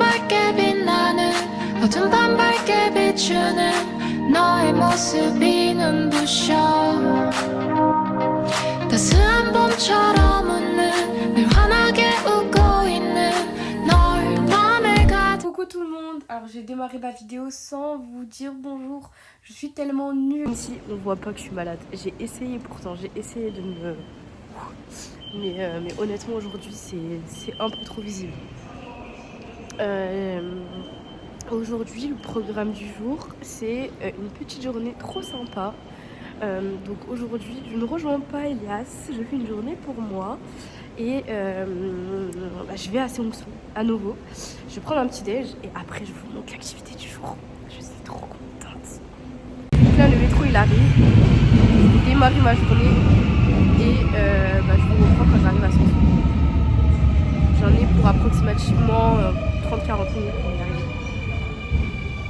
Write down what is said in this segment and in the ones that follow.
밝게 빛나는 어둠 밤 밝게 비추는 너의 모습이 눈부셔 따스한 봄처럼 웃는 늘 환하게 웃고 있는 널 맘에 가득. Coucou tout le monde, alors j'ai démarré ma vidéo sans vous dire bonjour, je suis tellement nulle. Même si on voit pas que je suis malade, j'ai essayé pourtant, j'ai essayé de me... Mais honnêtement aujourd'hui c'est un peu trop visible. Aujourd'hui le programme du jour c'est une petite journée trop sympa. Donc aujourd'hui je ne rejoins pas Elias, je fais une journée pour moi. Et je vais à Seongsu à nouveau. Je vais prendre un petit déj et après je vous montre l'activité du jour. Je suis trop contente. Donc là le métro il arrive. Je vais démarrer ma journée et je vous reprends quand j'arrive à Seongsu. J'en ai pour approximativement 30-40 minutes pour y arriver.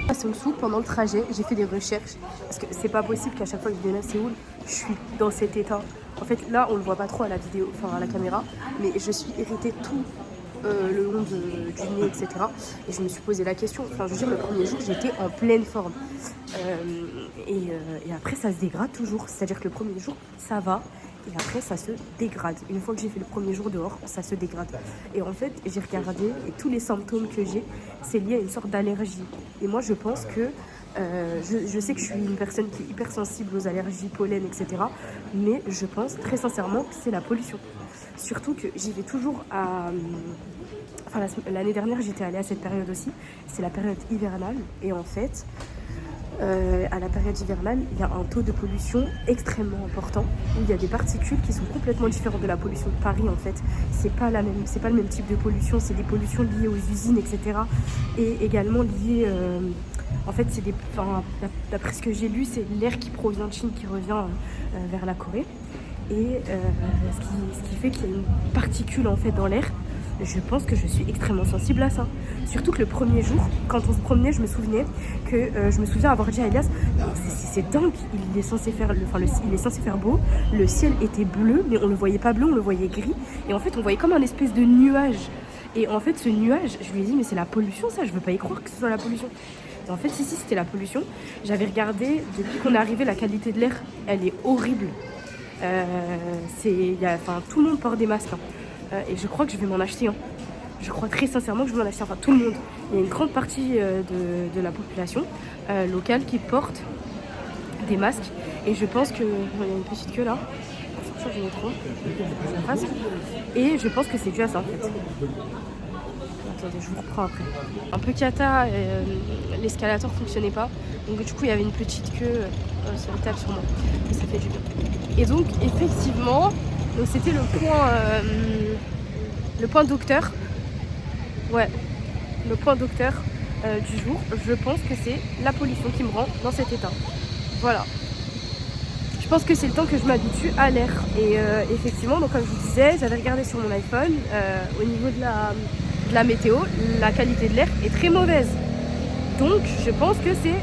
À Seongsu, pendant le trajet, j'ai fait des recherches parce que c'est pas possible qu'à chaque fois que je viens à Séoul, je suis dans cet état. En fait, là, on le voit pas trop à la vidéo, enfin à la caméra, mais je suis irritée tout le long du nez, etc. Et je me suis posé la question. Enfin, je veux dire, le premier jour, j'étais en pleine forme. Et après, ça se dégrade toujours. C'est-à-dire que le premier jour, ça va. Et après, ça se dégrade. Une fois que j'ai fait le premier jour dehors, ça se dégrade. Et en fait, j'ai regardé et tous les symptômes que j'ai, c'est lié à une sorte d'allergie. Et moi, je pense que... je sais que je suis une personne qui est hypersensible aux allergies, pollen, etc. Mais je pense très sincèrement que c'est la pollution. Surtout que j'y vais toujours à... Enfin, l'année dernière, j'étais allée à cette période aussi. C'est la période hivernale. Et en fait... à la période hivernale, il y a un taux de pollution extrêmement important où il y a des particules qui sont complètement différentes de la pollution de Paris en fait. C'est pas le même type de pollution, c'est des pollutions liées aux usines, etc. Et également liées, en fait, c'est d'après ce que j'ai lu, c'est l'air qui provient de Chine qui revient vers la Corée. Et ce qui fait qu'il y a une particule en fait dans l'air. Je pense que je suis extrêmement sensible à ça. Surtout que le premier jour, quand on se promenait, je me souviens avoir dit à Elias, c'est dingue, il est censé faire beau, le ciel était bleu, mais on le voyait pas bleu, on le voyait gris, et en fait on voyait comme un espèce de nuage. Et en fait ce nuage, je lui ai dit mais c'est la pollution ça, je veux pas y croire que ce soit la pollution. Et en fait si c'était la pollution. J'avais regardé, depuis qu'on est arrivé, la qualité de l'air, elle est horrible. Tout le monde porte des masques. Et je crois que je vais m'en acheter. Je crois très sincèrement que je vais m'en acheter. Enfin, tout le monde. Il y a une grande partie de la population locale qui porte des masques. Et je pense qu'il y a une petite queue là. Ça, je me trompe. Et je pense que c'est dû à ça en fait. Attendez, je vous reprends après. Un peu cata, l'escalator fonctionnait pas. Donc du coup, il y avait une petite queue sur le table sur moi. Et ça fait du bien. Et donc, effectivement... Donc c'était le point docteur. Ouais, le point docteur du jour. Je pense que c'est la pollution qui me rend dans cet état. Voilà. Je pense que c'est le temps que je m'habitue à l'air. Et effectivement, donc comme je vous disais, j'avais regardé sur mon iPhone, au niveau de la météo, la qualité de l'air est très mauvaise. Donc je pense que c'est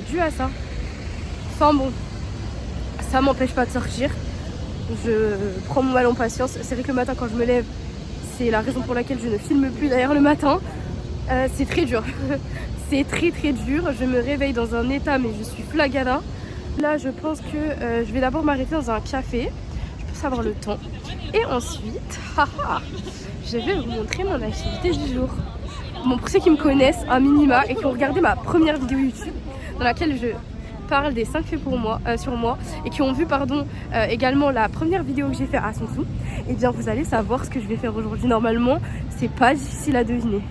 dû à ça. Enfin bon, ça m'empêche pas de sortir. Je prends mon mal en patience. C'est vrai que le matin quand je me lève, c'est la raison pour laquelle je ne filme plus d'ailleurs le matin. C'est très dur. C'est très très dur. Je me réveille dans un état mais je suis flagada. Là je pense que je vais d'abord m'arrêter dans un café. Je peux savoir le temps. Et ensuite, je vais vous montrer mon activité du jour. Bon, pour ceux qui me connaissent un minima et qui ont regardé ma première vidéo YouTube dans laquelle je parle des 5 faits sur moi et qui ont vu également la première vidéo que j'ai fait à Seongsu, et bien vous allez savoir ce que je vais faire aujourd'hui. Normalement c'est pas difficile à deviner.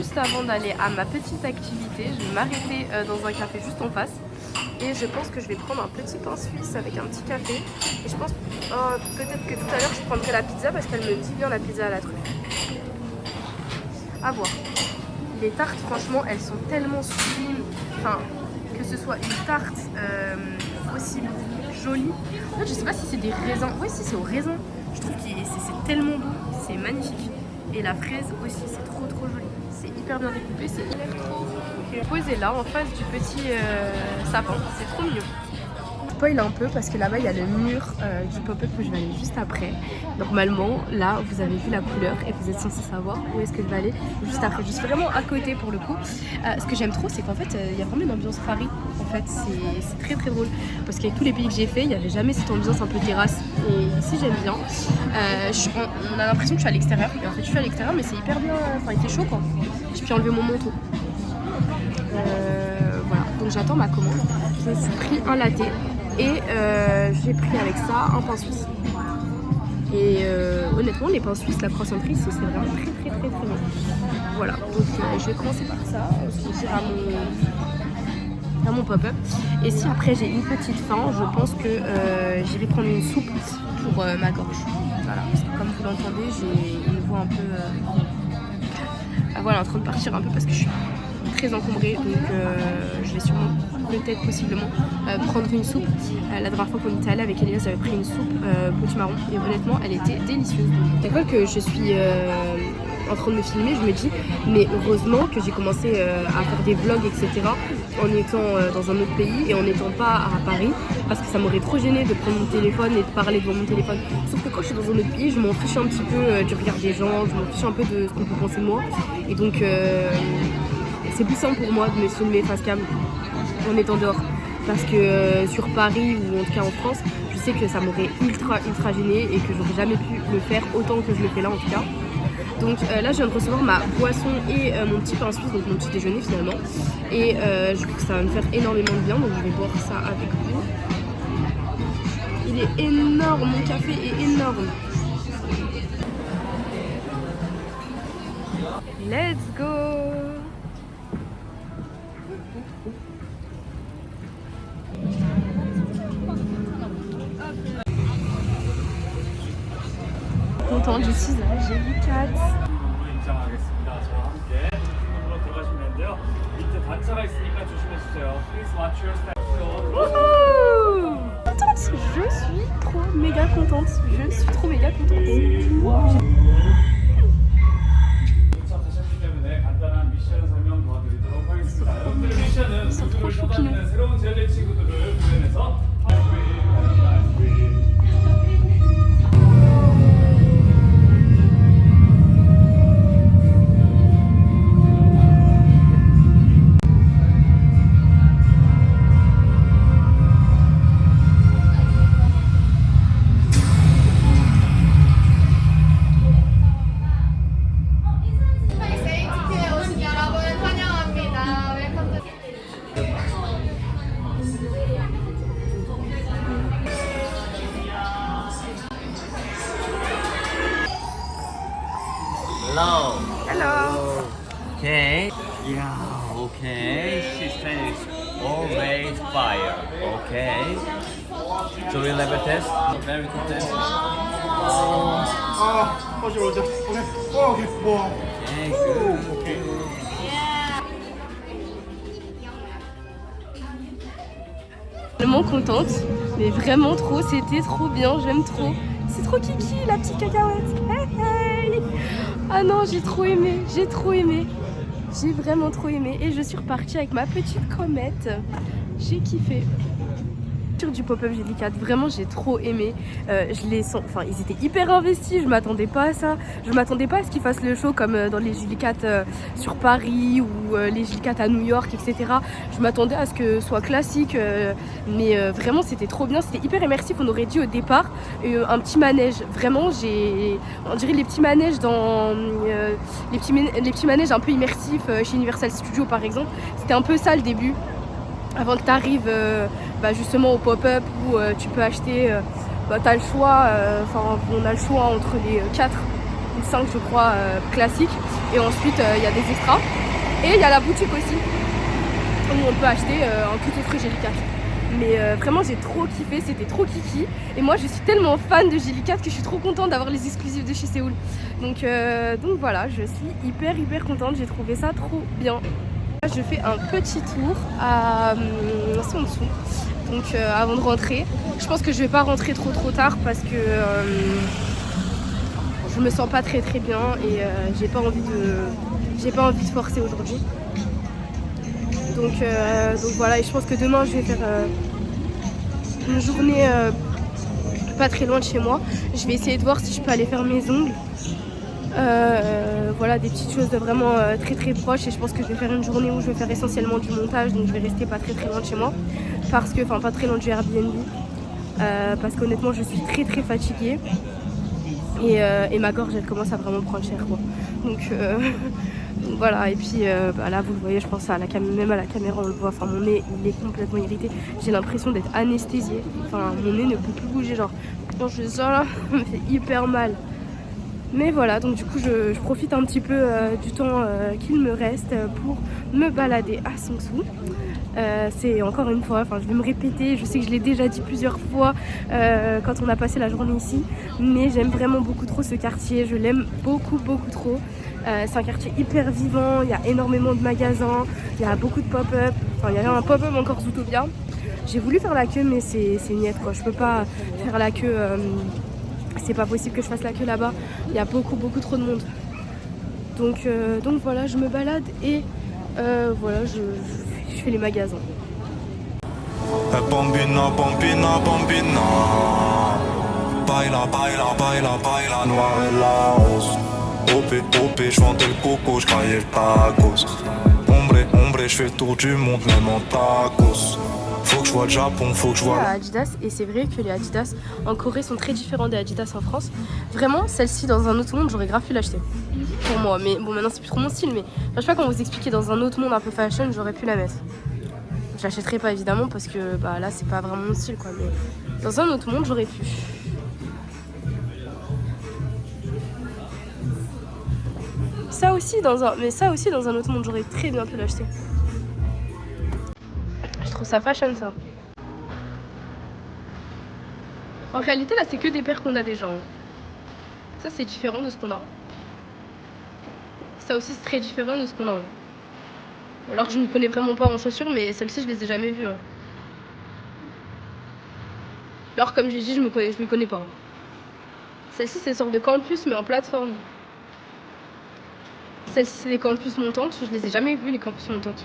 Juste avant d'aller à ma petite activité, je vais m'arrêter dans un café juste en face et je pense que je vais prendre un petit pain suisse avec un petit café et je pense peut-être que tout à l'heure je prendrai la pizza parce qu'elle me dit bien la pizza à la truffe. À voir. Les tartes franchement elles sont tellement sublimes, enfin que ce soit une tarte aussi jolie. En fait, je sais pas si c'est des raisins. Oui, si c'est au raisin. Je trouve que c'est tellement beau, c'est magnifique. Et la fraise aussi, c'est trop joli. C'est hyper bien découpé, c'est hyper trop. Posé là en face du petit sapin, c'est trop mignon. spoil un peu parce que là-bas il y a le mur du pop-up où je vais aller juste après. Normalement, là vous avez vu la couleur et vous êtes censé savoir où est-ce que je vais aller juste après. Je suis vraiment à côté pour le coup. Ce que j'aime trop, c'est qu'en fait il y a vraiment une ambiance Paris. En fait, c'est très très drôle parce qu'avec tous les pays que j'ai fait, il n'y avait jamais cette ambiance un peu terrasse. Et ici j'aime bien. On a l'impression que je suis à l'extérieur. Et en fait, je suis à l'extérieur, mais c'est hyper bien. Enfin, il fait chaud quoi. J'ai pu enlever mon manteau. Voilà, donc j'attends ma commande. Je me suis pris un latte et j'ai pris avec ça un pain suisse. Et honnêtement, les pains suisses, la croissanterie ici, c'est vraiment très très très très bon. Voilà, donc je vais commencer par ça, sortir à mon pop-up. Et si après j'ai une petite faim, je pense que j'irai prendre une soupe pour ma gorge. Voilà, parce que comme vous l'entendez, j'ai une voix un peu... voilà, en train de partir un peu parce que je suis très encombrée, donc je vais sûrement, peut-être possiblement, prendre une soupe. La dernière fois qu'on était allé avec Elias, j'avais pris une soupe potimarron et honnêtement elle était délicieuse. Chaque fois que je suis en train de me filmer, je me dis mais heureusement que j'ai commencé à faire des vlogs etc. en étant dans un autre pays et en n'étant pas à Paris, parce que ça m'aurait trop gêné de prendre mon téléphone et de parler devant mon téléphone. Sauf que quand je suis dans un autre pays, je m'en fiche un petit peu du regard des gens, je m'en fiche un peu de ce qu'on peut penser de moi, et donc c'est plus simple pour moi de me filmer face cam en étant dehors, parce que sur Paris ou en tout cas en France, je sais que ça m'aurait ultra gêné et que j'aurais jamais pu le faire autant que je le fais là en tout cas. Donc là je viens de recevoir ma boisson et mon petit pain suisse, donc mon petit déjeuner finalement, et je trouve que ça va me faire énormément de bien, donc je vais boire ça avec vous. Il est énorme, mon café est énorme. Let's go! Contente, je suis à Jellycat. 입장하겠습니다. 저와 함께 으로 들어가시면 되는데요. 밑에 단차가 있으니까 조심해 주세요. Please watch your step. Contente, je suis trop méga contente. Je suis trop méga contente. 도착하셨기 때문에 간단한 미션 설명 도와드리도록 하겠습니다. 여러분들 미션은 우주를 떠다니는 새로운 젤리 친구들을 구현해서 세이트에 오신 여러분 환영합니다. 웰컴 투 Hello. Hello. Okay. Yeah. Okay. System is always fire. Okay. So we'll have a test. Very good test. 오케이. 와. Okay. Good. 오케이. Tellement contente, mais vraiment trop, c'était trop bien, j'aime trop. C'est trop kiki la petite cacahuète. Hey, hey. Ah non, j'ai trop aimé, j'ai vraiment trop aimé. Et je suis repartie avec ma petite comète. J'ai kiffé. Du pop-up Jellycat, vraiment j'ai trop aimé. Je les sens, enfin ils étaient hyper investis, je m'attendais pas à ça. Je m'attendais pas à ce qu'ils fassent le show comme dans les Jellycat sur Paris ou les Jellycat à New York, etc. Je m'attendais à ce que ce soit classique, mais vraiment c'était trop bien, c'était hyper immersif. On aurait dit au départ un petit manège. Vraiment, on dirait les petits manèges dans les petits manèges un peu immersifs chez Universal Studios par exemple. C'était un peu ça le début. Avant que tu arrives justement au pop-up où tu peux acheter, tu as le choix, on a le choix entre les 4 ou 5 je crois classiques, et ensuite il y a des extras, et il y a la boutique aussi où on peut acheter un tout autre Jellycat. Mais vraiment j'ai trop kiffé, c'était trop kiki, et moi je suis tellement fan de Jellycat que je suis trop contente d'avoir les exclusifs de chez Séoul. Donc voilà, je suis hyper contente, j'ai trouvé ça trop bien. Je fais un petit tour à c'est en dessous, donc avant de rentrer. Je pense que je vais pas rentrer trop tard parce que je me sens pas très bien et j'ai pas envie de forcer aujourd'hui. Donc voilà, et je pense que demain je vais faire une journée pas très loin de chez moi. Je vais essayer de voir si je peux aller faire mes ongles. Voilà, des petites choses vraiment très très proches, et je pense que je vais faire une journée où je vais faire essentiellement du montage, donc je vais rester pas très loin de chez moi, parce que, enfin pas très loin du Airbnb, parce qu'honnêtement je suis très très fatiguée et ma gorge elle commence à vraiment prendre cher quoi. Donc voilà, et puis bah là vous le voyez, je pense à même à la caméra on le voit, enfin mon nez il est complètement irrité, j'ai l'impression d'être anesthésiée, enfin mon nez ne peut plus bouger, genre quand je sors là ça me fait hyper mal. Mais voilà, donc du coup je profite un petit peu du temps qu'il me reste pour me balader à Seongsu. C'est encore une fois, enfin je vais me répéter, je sais que je l'ai déjà dit plusieurs fois quand on a passé la journée ici, mais j'aime vraiment beaucoup trop ce quartier, je l'aime beaucoup trop. C'est un quartier hyper vivant, il y a énormément de magasins, il y a beaucoup de pop-up, enfin il y a un pop-up encore Zootopia. J'ai voulu faire la queue mais c'est niette quoi, je peux pas faire la queue, c'est pas possible que je fasse la queue là-bas, il y a beaucoup trop de monde. Donc voilà, je me balade et voilà, je fais les magasins. Bambina, bambina, bambina. Baila, baila, baila, baila, noir et la rose. Topé, topé, je vendais le coco, je caillais le tacos. Ombre, je fais le tour du monde, même en tacos. Faut que je vois le Japon, faut que je vois... Adidas, et c'est vrai que les Adidas en Corée sont très différents des Adidas en France. Vraiment, celle-ci dans un autre monde, j'aurais grave pu l'acheter. Pour moi, mais bon maintenant c'est plus trop mon style, mais enfin, je sais pas comment vous expliquer, dans un autre monde un peu fashion, j'aurais pu la mettre. Je l'achèterai pas évidemment parce que bah là c'est pas vraiment mon style quoi, mais dans un autre monde j'aurais pu. Ça aussi dans un autre monde j'aurais très bien pu l'acheter. Je trouve ça fashion ça. En réalité là c'est que des paires qu'on a déjà. Ça c'est différent de ce qu'on a. Ça aussi c'est très différent de ce qu'on a. Alors que je ne connais vraiment pas en chaussures, mais celles-ci je les ai jamais vues. Alors comme j'ai dit, je me connais pas. Celle-ci c'est une sorte de campus mais en plateforme. Celle-ci c'est des campus montantes, je les ai jamais vues les campus montantes.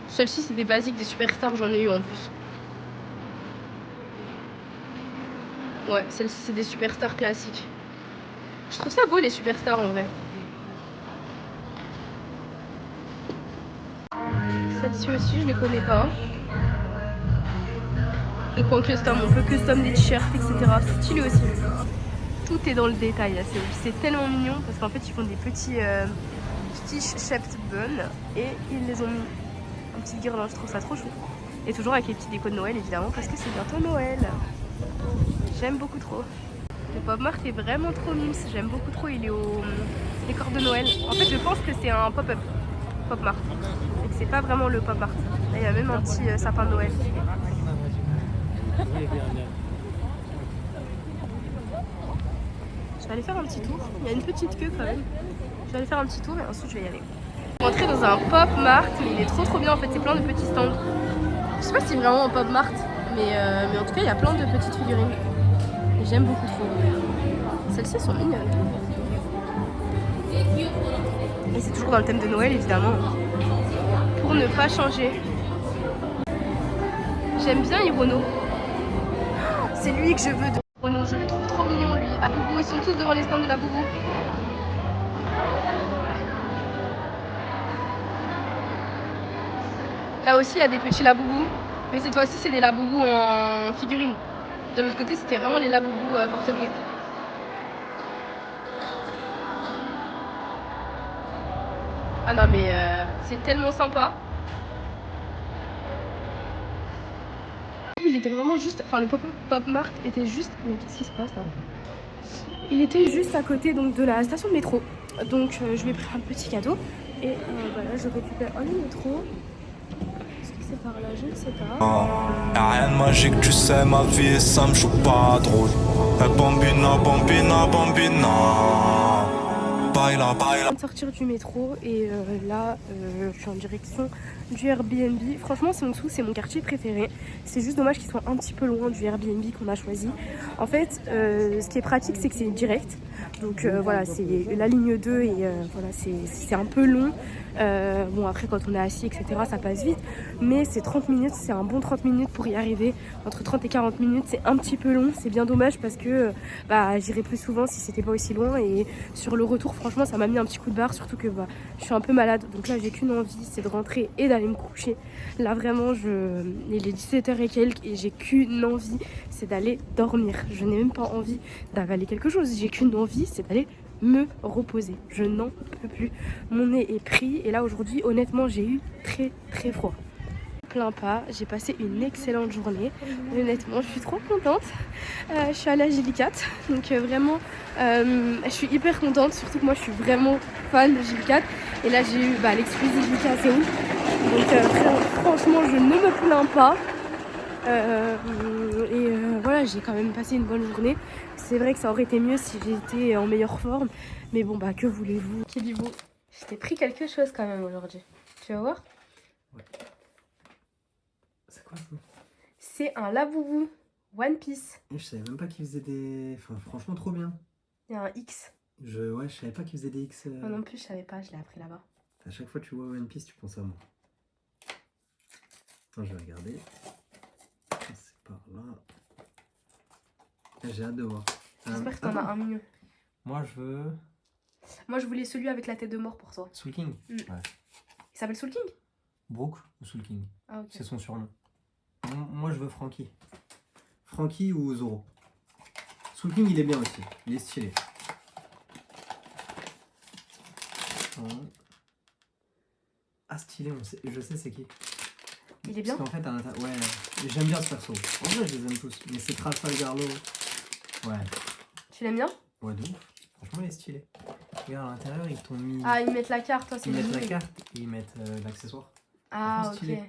Celle-ci c'est des basiques, des superstars, j'en ai eu en plus. Ouais, celle-ci c'est des superstars classiques. Je trouve ça beau les superstars en vrai. Celle-ci aussi je les connais pas. Donc on custom, on peut custom des t-shirts, etc. C'est stylé aussi. Tout est dans le détail là, c'est tellement mignon parce qu'en fait ils font des petits shaped buns et ils les ont mis en petite guirlande, je trouve ça trop chou. Et toujours avec les petits décos de Noël évidemment parce que c'est bientôt Noël. J'aime beaucoup trop. Le Pop Mart est vraiment trop mimes, j'aime beaucoup trop, il est au décor de Noël. En fait je pense que c'est un pop-up Pop Mart. Et que c'est pas vraiment le Pop Mart. Là il y a même un petit sapin de Noël. Je vais aller faire un petit tour. Il y a une petite queue quand même. Je vais aller faire un petit tour et ensuite je vais y aller. Je vais rentrer dans un Pop Mart, mais il est trop bien en fait. C'est plein de petits stands. Je sais pas si c'est vraiment un Pop Mart, mais en tout cas il y a plein de petites figurines. Et j'aime beaucoup trop. Celles-ci sont mignonnes. Et c'est toujours dans le thème de Noël évidemment. Pour ne pas changer. J'aime bien Hirono. C'est lui que je veux de Hirono. Je le trouve trop mignon lui. À Boubou, ils sont tous devant les stands de la Boubou. Là aussi il y a des petits Laboubou. Mais cette fois-ci c'est des Laboubou en figurine. De l'autre côté c'était vraiment les Laboubou porte-clés. Ah non mais c'est tellement sympa. Il était vraiment juste, enfin le Pop Mart était juste, mais qu'est-ce qui se passe là? Il était juste à côté donc de la station de métro. Donc je lui ai pris un petit cadeau et voilà, je récupère le métro. Est-ce que c'est par là? Je ne sais pas. Y'a rien de magique, tu sais, ma vie et ça me joue pas drôle. Bambina, bambina, bambina. baila, Je baila. viens de sortir du métro et là je suis en direction du Airbnb. Franchement c'est mon quartier préféré. C'est juste dommage qu'il soit un petit peu loin du Airbnb qu'on a choisi. En fait ce qui est pratique c'est que c'est direct. Donc voilà, c'est la ligne 2 et voilà, c'est un peu long. Bon après quand on est assis etc ça passe vite. Mais c'est 30 minutes, c'est un bon 30 minutes pour y arriver. Entre 30 et 40 minutes c'est un petit peu long. C'est bien dommage parce que j'irais plus souvent si c'était pas aussi loin. Et sur le retour franchement ça m'a mis un petit coup de barre. Surtout que je suis un peu malade. Donc là j'ai qu'une envie, c'est de rentrer et d'aller me coucher. Là vraiment il est 17h et quelques et j'ai qu'une envie, c'est d'aller dormir. Je n'ai même pas envie d'avaler quelque chose. J'ai qu'une envie, c'est d'aller me reposer. Je n'en peux plus. Mon nez est pris et là aujourd'hui honnêtement j'ai eu très très froid. Je ne plains pas, j'ai passé une excellente journée. Honnêtement je suis trop contente. Je suis allée à JV4 donc vraiment je suis hyper contente, surtout que moi je suis vraiment fan de JV4 et là j'ai eu l'exclusivité à Séoul. Donc franchement je ne me plains pas. Voilà, j'ai quand même passé une bonne journée. C'est vrai que ça aurait été mieux si j'étais en meilleure forme. Mais bon, que voulez-vous? Qui dit vous? Je t'ai pris quelque chose quand même aujourd'hui. Tu vas voir? Ouais. C'est quoi ça? C'est un Labubu One Piece. Je savais même pas qu'il faisait des... Enfin, franchement, trop bien. Il y a un X. Je savais pas qu'il faisait des X. Moi non plus, je savais pas, je l'ai appris là-bas. À chaque fois que tu vois One Piece, tu penses à moi. Attends, je vais regarder. C'est par là. J'ai hâte de voir. J'espère que t'en as un mieux. Moi, je veux... Moi, je voulais celui avec la tête de mort pour toi. Soul King. Mm. Ouais. Il s'appelle Soul King? Brooke ou Soul King. Ah, ok. C'est son surnom. Moi, je veux Frankie. Frankie ou Zoro. Soul King, il est bien aussi. Il est stylé. Ah, stylé, je sais c'est qui. Il est bien? Parce qu'en fait, à l'intérieur... Ouais, j'aime bien ce perso. En vrai, je les aime tous. Mais c'est Trafalgar Law. Ouais. Tu l'aimes bien? Ouais, de ouf. Franchement, il est stylé. Regarde, à l'intérieur, ils t'ont mis... Ah, ils mettent la carte, toi, c'est Ils mettent la mignon. carte et ils mettent l'accessoire. Ah, Franchement, stylé. ok.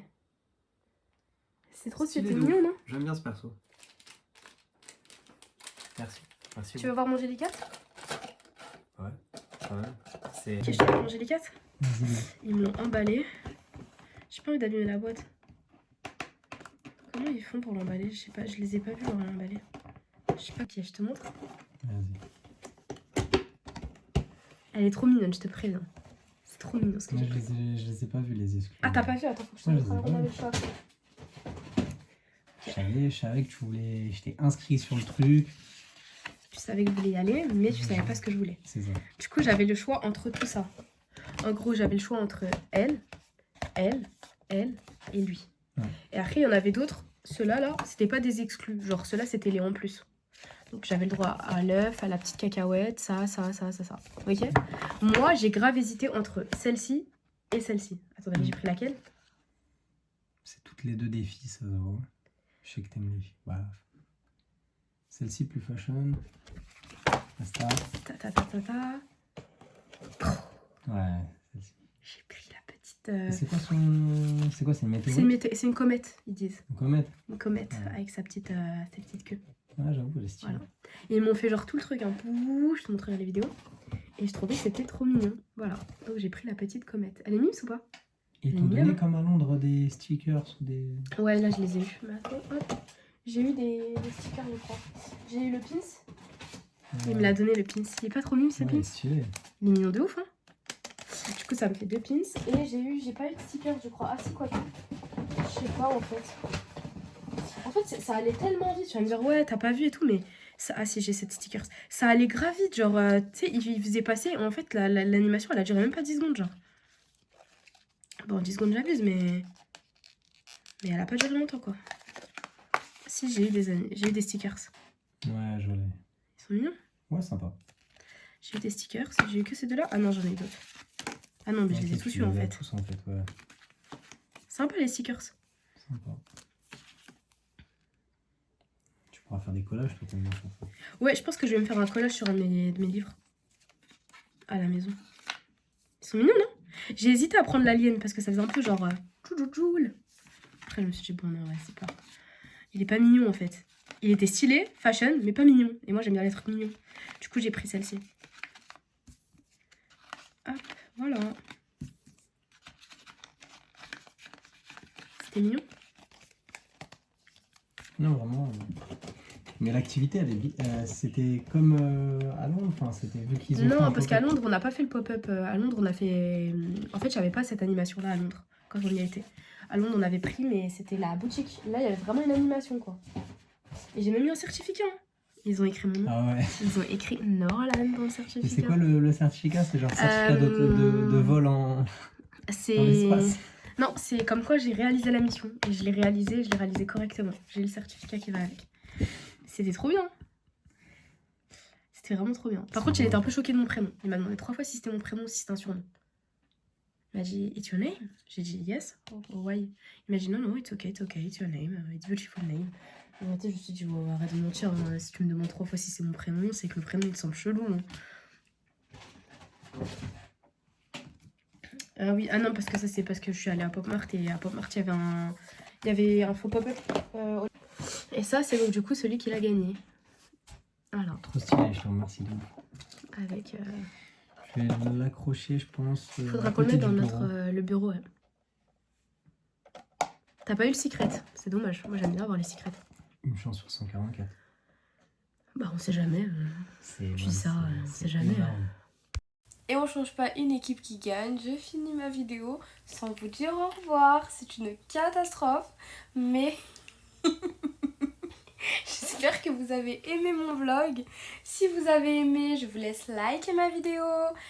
C'est trop Stylé c'était de ouf. mignon, non? J'aime bien ce perso. Merci. Merci. Tu veux voir mon Jellicat? Ouais, quand même. C'est... Ok, je te montre mon Jellicat. Ils me l'ont emballé. J'ai pas envie d'allumer la boîte. Comment ils font pour l'emballer? Je sais pas, je les ai pas vus l'emballer. Je sais pas qui, je te montre. Vas-y. Elle est trop mignonne, je te préviens. C'est trop mignon ce que Moi, j'ai pris. je les ai pas vus, les exclus. Ah, t'as pas vu? Attends, faut que je te Ouais, montre je les ai avant pas d'aller vus. le choix. Je savais que tu voulais... J'étais inscrit sur le truc. Tu savais que je voulais y aller, mais tu savais pas ce que je voulais. C'est ça. Du coup, j'avais le choix entre tout ça. En gros, j'avais le choix entre elle et lui. Ouais. Et après, il y en avait d'autres. Ceux-là, là, c'était pas des exclus. Genre, ceux-là, c'était les en plus. Donc, j'avais le droit à l'œuf, à la petite cacahuète, ça. Ok? Moi, j'ai grave hésité entre celle-ci et celle-ci. Attendez, j'ai pris laquelle? C'est toutes les deux des filles, ça. Zoro. Je sais que t'aimes les filles. Voilà. Celle-ci plus fashion. Basta. Ouais, celle-ci. J'ai pris la petite... C'est quoi son... C'est quoi, c'est une météorite? C'est une comète, ils disent. Une comète? Une comète Ouais. avec sa petite queue. Ouais, j'avoue, elle est stylée. Voilà. Et ils m'ont fait genre tout le truc, hein. Pouh, je te montrerai les vidéos. Et je trouvais que c'était trop mignon. Voilà. Donc j'ai pris la petite comète. Elle est mimes ou pas? Ils Elle est t'ont donné mignonne. comme à Londres des stickers ou des... Ouais, là je les ai eu. Mais attends, hop. J'ai eu des stickers, je crois. J'ai eu le pins. Il me l'a donné le pins. Il est pas trop mime ce Ouais, pins? stylé. Il est mignon de ouf, hein. Du coup, ça me fait 2 pins. Et j'ai pas eu de stickers, je crois. Ah si, quoi que. Je sais pas en fait. En fait, ça allait tellement vite. Tu vas me dire, ouais, t'as pas vu et tout, mais. Ça, ah si, j'ai cette stickers. Ça allait grave vite, genre, tu sais, il faisait passer. En fait, l'animation, elle a duré même pas 10 secondes, genre. Bon, 10 secondes, j'abuse, mais. Mais elle a pas duré longtemps, quoi. Si, j'ai eu des stickers. Ouais, joli. Ils sont mignons. Ouais, sympa. J'ai eu des stickers. J'ai eu que ces deux-là. Ah non, j'en ai eu d'autres. Ah non, mais je les ai tous eu en fait. Tous en fait, ouais. Sympa les stickers. Sympa. Tu pourras faire des collages, toi, t'aimes bien faire ça. Ouais, je pense que je vais me faire un collage sur un de mes livres. À la maison. Ils sont mignons, non? J'ai hésité à prendre l'alien parce que ça faisait un peu genre... Tchoujoule. Après, je me suis dit, bon, non, ouais, c'est pas... Il est pas mignon, en fait. Il était stylé, fashion, mais pas mignon. Et moi, j'aime bien les trucs mignons. Du coup, j'ai pris celle-ci. Hop, voilà. C'était mignon. Non, vraiment. Mais l'activité, c'était comme à Londres. Enfin, c'était vu qu'ils ont fait Non, un parce qu'à pop-up. Londres, on n'a pas fait le pop-up. À Londres, on a fait. En fait, j'avais pas cette animation-là à Londres, quand on y a été. À Londres, on avait pris, mais c'était la boutique. Là, il y avait vraiment une animation, quoi. Et j'ai même eu un certificat. Hein. Ils ont écrit mon nom. Ah ouais. Ils ont écrit Norlan dans le Mais certificat. c'est quoi le certificat? C'est genre certificat de vol dans C'est. l'espace. Non, c'est comme quoi j'ai réalisé la mission. Et je l'ai réalisé correctement. J'ai le certificat qui va avec. C'était trop bien. C'était vraiment trop bien. Par contre, il était un peu choqué de mon prénom. Il m'a demandé 3 fois si c'était mon prénom ou si c'était un surnom. Il m'a dit, it's your name? J'ai dit, yes. Oh, why? Il m'a dit, non, it's okay, it's your name. It's a beautiful name. Et en fait, je me suis dit, oh, arrête de mentir. Hein. Si tu me demandes 3 fois si c'est mon prénom, c'est que le prénom il te semble chelou. Hein. Ah oui, ah non, parce que ça, c'est parce que je suis allée à Pop Mart et à Pop Mart, il y avait un faux pop-up. Et ça, c'est donc du coup celui qui l'a gagné. Voilà. Trop stylé, je te remercie de ouf. Avec. Je vais l'accrocher, je pense. Faudra à qu'on le côté mette dans du notre bureau. le bureau. Ouais. T'as pas eu le secret, c'est dommage. Moi, j'aime bien avoir les secrets. Une chance sur 144. Bah, on sait jamais. C'est Tu dis ça, on sait jamais. énorme. Et on change pas une équipe qui gagne. Je finis ma vidéo sans vous dire au revoir. C'est une catastrophe. Mais j'espère que vous avez aimé mon vlog. Si vous avez aimé, je vous laisse liker ma vidéo.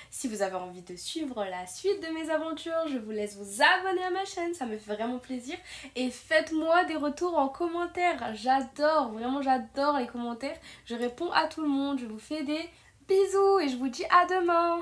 Si vous avez envie de suivre la suite de mes aventures, je vous laisse vous abonner à ma chaîne. Ça me fait vraiment plaisir. Et faites-moi des retours en commentaire. J'adore, vraiment j'adore les commentaires. Je réponds à tout le monde. Je vous fais des bisous et je vous dis à demain.